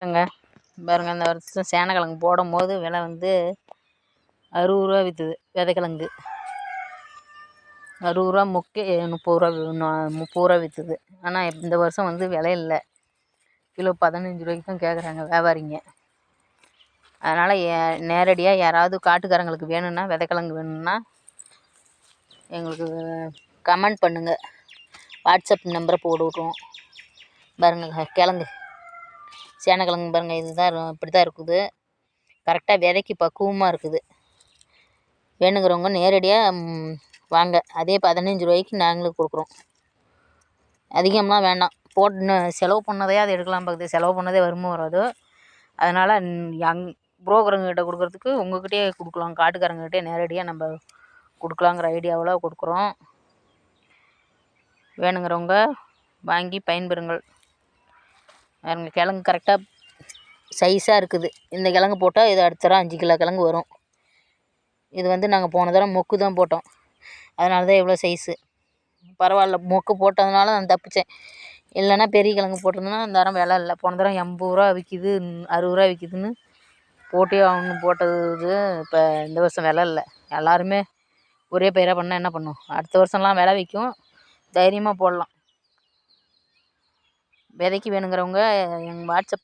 ங்க பாருங்க, இந்த வருஷம் சேனக்கிழங்கு போடும்போது விலை வந்து 60 ரூபா விற்றுது. விதைக்கிழங்கு 60 ரூபா, முக்கே 30 ரூபா 30 ரூபா விற்றுது. ஆனால் இந்த வருஷம் வந்து விலை இல்லை. கிலோ 15 ரூபாய்க்கு தான் கேட்குறாங்க வியாபாரிங்க. அதனால் நேரடியாக யாராவது காட்டுக்காரங்களுக்கு வேணும்னா, விதைக்கிழங்கு வேணும்னா எங்களுக்கு கமெண்ட் பண்ணுங்கள். வாட்ஸ்அப் நம்பரை போட்டு விட்ருவோம். பாருங்கள் கிழங்கு, சேனக்கிழங்கு பாருங்கள், இதுதான் இப்படி தான் இருக்குது. கரெக்டாக விதைக்கு பக்குவமாக இருக்குது. வேணுங்கிறவங்க நேரடியாக வாங்க. அதே 15 ரூபாய்க்கு நாங்களும் கொடுக்குறோம். அதிகம்லாம் வேண்டாம். போட்டு செலவு பண்ணதே அதை எடுக்கலாம் பார்க்குது. செலவு பண்ணதே வருமோ வராதோ. அதனால் புரோக்கருங்கிட்ட கொடுக்குறதுக்கு உங்கள்கிட்டயே கொடுக்கலாம். காட்டுக்காரங்கிட்டே நேரடியாக நம்ம கொடுக்கலாங்கிற ஐடியாவில் கொடுக்குறோம். வேணுங்கிறவங்க வாங்கி பயன்பெறுங்கள். பாருங்கள், கிழங்கு கரெக்டாக சைஸாக இருக்குது. இந்த கிழங்கு போட்டால் இது அடுத்த தரம் 5 கிலோ கிழங்கு வரும். இது வந்து நாங்கள் போன தரம் மொக்கு தான் போட்டோம். அதனால தான் இவ்வளோ சைஸு. பரவாயில்ல, மொக்கு போட்டதுனால நான் தப்பித்தேன். இல்லைன்னா பெரிய கிழங்கு போட்டிருந்தோன்னா இந்த தரம் விலை இல்லை. போன தரம் 80 ரூபா விற்கிது, 60 ரூபா விற்கிதுன்னு போட்டே ஆகணும்னு போட்டது. இப்போ இந்த வருஷம் விலை இல்லை. எல்லாருமே ஒரே பயிராக பண்ணால் என்ன பண்ணும்? அடுத்த வருஷம்லாம் விலை விற்கும். தைரியமாக போடலாம். விதைக்கு வேணுங்கிறவங்க எங்கள் வாட்ஸ்அப்